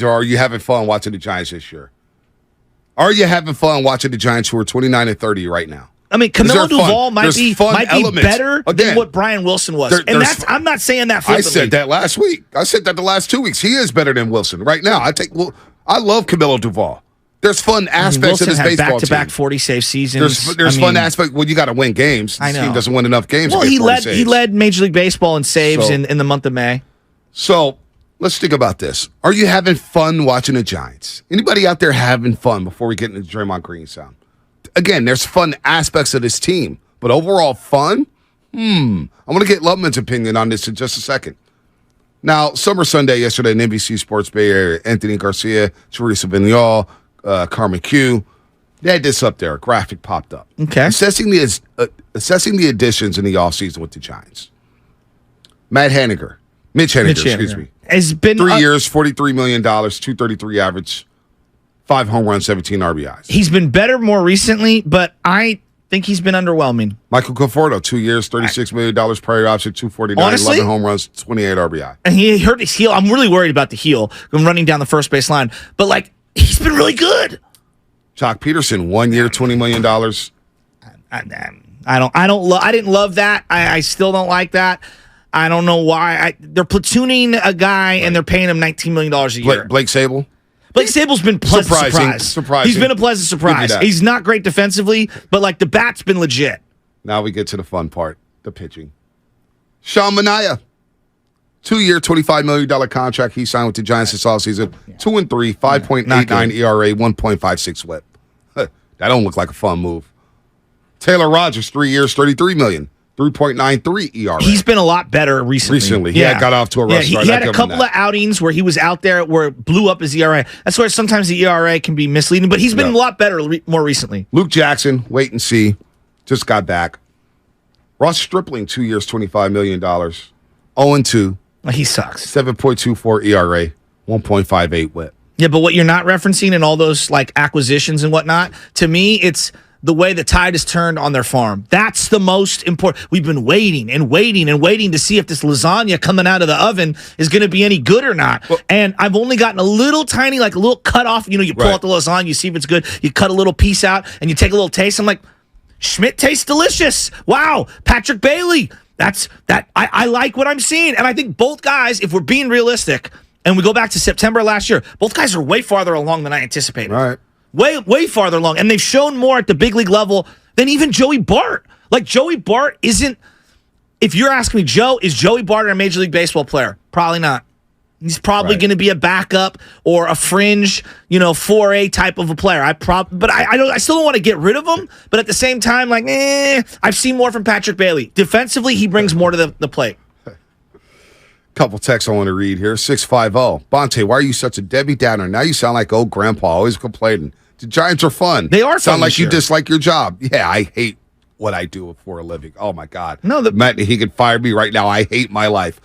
Or are you having fun watching the Giants this year? Are you having fun watching the Giants who are 29-30 right now? I mean, Camilo Duvall might be better than what Brian Wilson was. I'm not saying that flippantly. I said that last week. I said that the last 2 weeks. He is better than Wilson right now. I love Camilo Duvall. There's fun aspects of this baseball team. Wilson had back-to-back 40-save seasons. There's fun aspects. Well, you got to win games. I know. This team doesn't win enough games. Well, he led Major League Baseball in saves in the month of May. So let's think about this. Are you having fun watching the Giants? Anybody out there having fun before we get into Draymond Green sound? Again, there's fun aspects of this team, but overall fun? I want to get Lubman's opinion on this in just a second. Now, Summer Sunday yesterday in NBC Sports Bay Area, Anthony Garcia, Teresa Vignal, Carmen Q, they had this up there. A graphic popped up. Okay. Assessing the additions in the offseason with the Giants. Mitch Haniger, excuse me. Has been 3 years, $43 million, 233 average, 5 home runs, 17 RBIs. He's been better more recently, but I think he's been underwhelming. Michael Conforto, 2 years, $36 million, prior option, 249, honestly, 11 home runs, 28 RBI. And he hurt his heel. I'm really worried about the heel running down the first base line. But, he's been really good. Jock Peterson, 1 year, $20 million. I didn't love that. I still don't like that. I don't know why. They're platooning a guy and they're paying him $19 million a year. Blake Sable? Blake Sable's been pleasant surprise. He's been a pleasant surprise. He's not great defensively, but the bat's been legit. Now we get to the fun part, the pitching. Sean Manaea, 2 year, $25 million contract he signed with the Giants this offseason. 2-3, 5.89 ERA, 1.56 WHIP. That don't look like a fun move. Taylor Rogers, 3 years, $33 million. 3.93 ERA. He's been a lot better recently. He got off to a rough start. He had a couple of outings where he was out there where it blew up his ERA. That's why sometimes the ERA can be misleading, but he's been a lot better more recently. Luke Jackson, wait and see. Just got back. Ross Stripling, 2 years, $25 million. 0-2. He sucks. 7.24 ERA, 1.58 WHIP. Yeah, but what you're not referencing in all those acquisitions and whatnot, to me, it's the way the tide has turned on their farm. That's the most important. We've been waiting and waiting and waiting to see if this lasagna coming out of the oven is going to be any good or not. Well, and I've only gotten a little tiny, a little cut off. You pull out the lasagna, you see if it's good. You cut a little piece out and you take a little taste. I'm like, Schmidt tastes delicious. Wow. Patrick Bailey. I like what I'm seeing. And I think both guys, if we're being realistic, and we go back to September last year, both guys are way farther along than I anticipated. All right. Way farther along. And they've shown more at the big league level than even Joey Bart. Joey Bart isn't, if you're asking me, is Joey Bart a Major League Baseball player? Probably not. He's probably going to be a backup or a fringe, 4A type of a player. But I still don't want to get rid of him. But at the same time, I've seen more from Patrick Bailey. Defensively, he brings more to the plate. Couple texts I want to read here. 650. Bonte, why are you such a Debbie Downer? Now you sound like old grandpa, always complaining. The Giants are fun. They are fun. Sound like you dislike your job. Yeah, I hate what I do for a living. Oh, my God. No, Matt, he could fire me right now. I hate my life.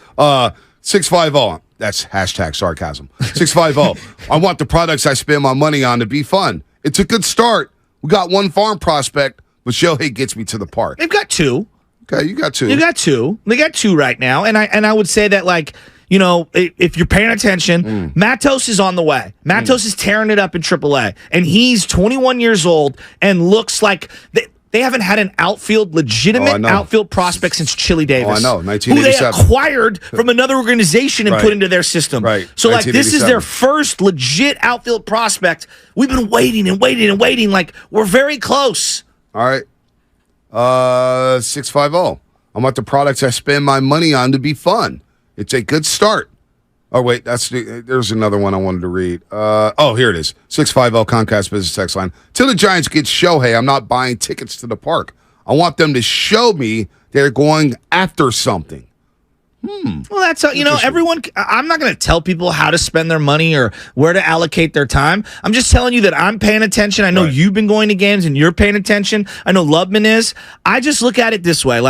650. That's hashtag sarcasm. 650. I want the products I spend my money on to be fun. It's a good start. We got one farm prospect, but Shohei gets me to the park. They've got two. Okay, you got two. They got two right now. And I would say that, if you're paying attention, Matos is on the way. Matos is tearing it up in AAA. And he's 21 years old and looks like they haven't had an legitimate outfield prospect since Chili Davis. Oh, I know, 1987. Who they acquired from another organization and put into their system. Right. So, this is their first legit outfield prospect. We've been waiting and waiting and waiting. We're very close. All right. 650. I want the products I spend my money on to be fun. It's a good start. Oh, wait, there's another one I wanted to read. Here it is. 650 Comcast Business Text Line. Till the Giants get Shohei, I'm not buying tickets to the park. I want them to show me they're going after something. Well, that's everyone. I'm not going to tell people how to spend their money or where to allocate their time. I'm just telling you that I'm paying attention. I know you've been going to games and you're paying attention. I know Lubman is. I just look at it this way: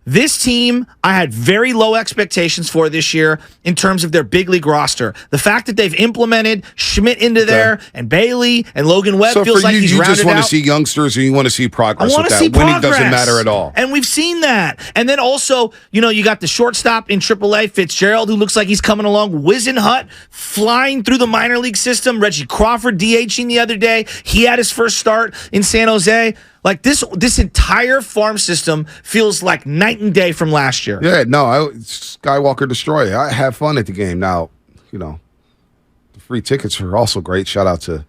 This team, I had very low expectations for this year in terms of their big league roster. The fact that they've implemented Schmidt into there and Bailey and Logan Webb So feels for like you, he's you rounded just want out. to see youngsters and you want to see progress I want with to that. see Winning progress. doesn't matter at all. And we've seen that. And then also, you got the shortstop in AAA, Fitzgerald, who looks like he's coming along. Wisenhut flying through the minor league system. Reggie Crawford DHing the other day. He had his first start in San Jose. Like this entire farm system feels like night and day from last year. Yeah, no, Skywalker Destroy. I have fun at the game. Now, the free tickets are also great. Shout out to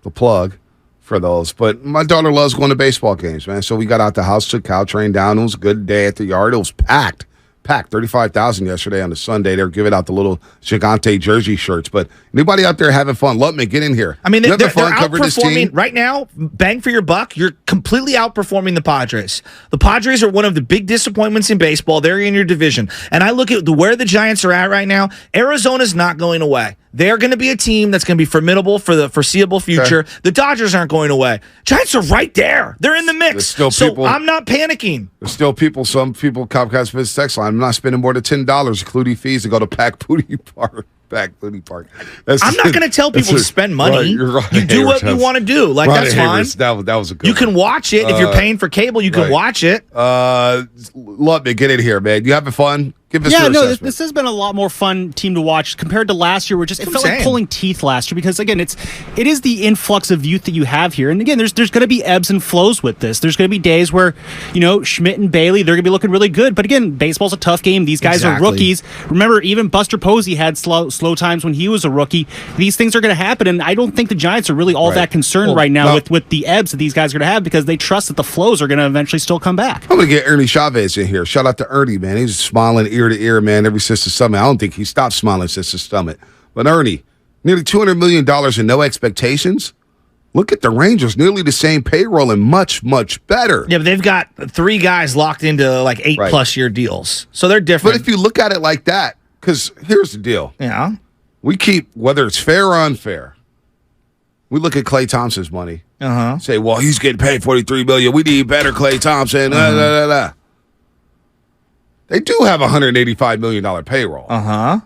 the plug for those. But my daughter loves going to baseball games, man. So we got out the house, took Caltrain down. It was a good day at the yard. It was packed. 35,000 yesterday on the Sunday. They were giving out the little Gigante jersey shirts. But anybody out there having fun, Lutman, get in here. I mean, they're covering this team right now. Bang for your buck, you're completely outperforming the Padres. The Padres are one of the big disappointments in baseball. They're in your division, and I look at where the Giants are at right now. Arizona's not going away. They're going to be a team that's going to be formidable for the foreseeable future. Okay. The Dodgers aren't going away. Giants are right there. They're in the mix. So I'm not panicking. There's still people, some people, Comcast Business text line, I'm not spending more than $10, including fees, to go to Pack Booty Park. I'm not going to tell people to spend money. Right. You do what you want to do. Like, that's fine. That was a good You can watch it. If you're paying for cable, you can watch it. Lutman, get in here, man. You having fun? This has been a lot more fun team to watch compared to last year, where it felt like pulling teeth last year, because again, it is the influx of youth that you have here, and again, there's going to be ebbs and flows with this. There's going to be days where Schmidt and Bailey, they're going to be looking really good, but again, baseball's a tough game. These guys are rookies. Remember, even Buster Posey had slow times when he was a rookie. These things are going to happen, and I don't think the Giants are really all that concerned right now with the ebbs that these guys are going to have, because they trust that the flows are going to eventually still come back. I'm going to get Ernie Chavez in here. Shout out to Ernie, man. He's smiling ear to ear, man, ever since the summit. I don't think he stopped smiling since the summit. But Ernie, nearly $200 million and no expectations. Look at the Rangers, nearly the same payroll and much, much better. Yeah, but they've got 3 guys locked into like 8+ year deals. So they're different. But if you look at it like that, because here's the deal. Yeah. We keep, whether it's fair or unfair, we look at Klay Thompson's money. Say, well, he's getting paid $43 million. We need better Klay Thompson. They do have a $185 million payroll.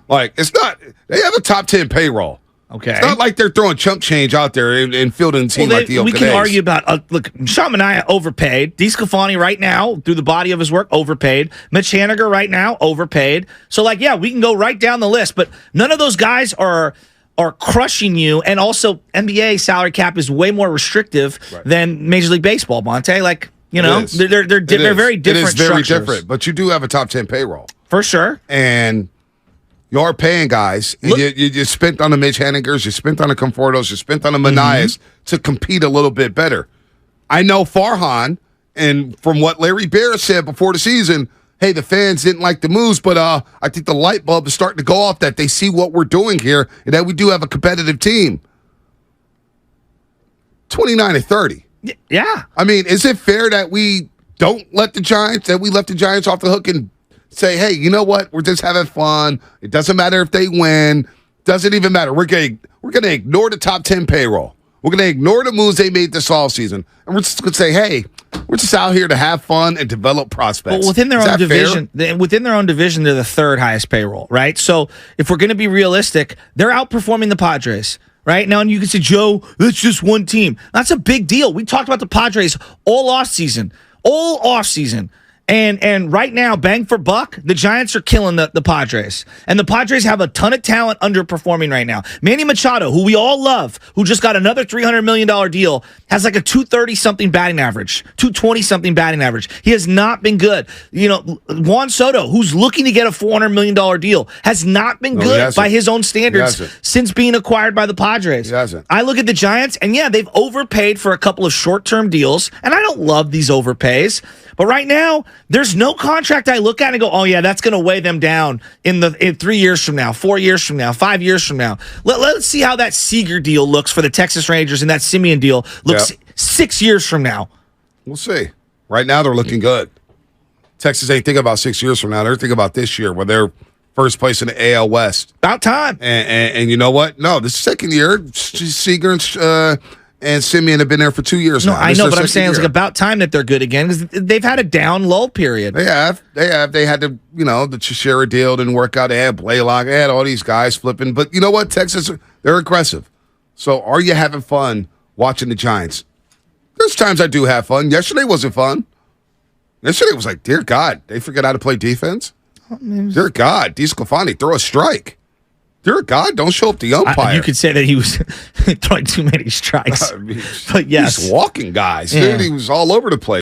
Like, it's not, they have a top 10 payroll. Okay. It's not like they're throwing chump change out there and fielding a team like the Oakland We can A's. argue about, look, Sean Manaea overpaid. DeSclafani right now, through the body of his work, overpaid. Mitch Haniger right now, overpaid. So, like, yeah, we can go right down the list, but none of those guys are crushing you. And also, NBA salary cap is way more restrictive than Major League Baseball, Monte. Like, they're very different. It is very different, but you do have a top 10 payroll. For sure. And you are paying guys. You spent on the Mitch Hanigers, you spent on the Confortos, you spent on the Manaeas to compete a little bit better. I know Farhan, and from what Larry Bear said before the season, hey, the fans didn't like the moves, but I think the light bulb is starting to go off that they see what we're doing here and that we do have a competitive team. 29-30. Yeah. I mean, is it fair that we don't let the Giants, that we left the Giants off the hook and say, hey, you know what? We're just having fun. It doesn't matter if they win. Doesn't even matter. We're going to ignore the top 10 payroll. We're going to ignore the moves they made this offseason. And we're just going to say, hey, we're just out here to have fun and develop prospects. Well, within their own division, they're the 3rd highest payroll, right? So if we're going to be realistic, they're outperforming the Padres. Right now, and you can say, Joe, that's just one team. That's a big deal. We talked about the Padres all offseason. And right now, bang for buck, the Giants are killing the Padres. And the Padres have a ton of talent underperforming right now. Manny Machado, who we all love, who just got another $300 million deal, has like a 230-something batting average, 220-something batting average. He has not been good. Juan Soto, who's looking to get a $400 million deal, has not been good by his own standards since being acquired by the Padres. He hasn't. I look at the Giants, and yeah, they've overpaid for a couple of short-term deals, and I don't love these overpays. But right now, there's no contract I look at and go, oh, yeah, that's going to weigh them down in 3 years from now, 4 years from now, 5 years from now. Let's see how that Seager deal looks for the Texas Rangers and that Simeon deal looks 6 years from now. We'll see. Right now, they're looking good. Texas ain't thinking about 6 years from now. They're thinking about this year where they're first place in the AL West. About time. And you know what? No, this second year, Seager and Simeon have been there for 2 years No, now. I This is know, their but I'm second saying it's year. like about time that they're good again because they've had a down low period. They have. They had to, the Teixeira deal didn't work out. They had Blaylock. They had all these guys flipping. But you know what? Texas, they're aggressive. So are you having fun watching the Giants? There's times I do have fun. Yesterday wasn't fun. Yesterday was like, dear God, they forget how to play defense. Dear God, DeSclafani, throw a strike. Dear God, don't show up the umpire. You could say that he was throwing too many strikes. I mean, But yes. He's walking guys. Yeah. Dude, he was all over the place.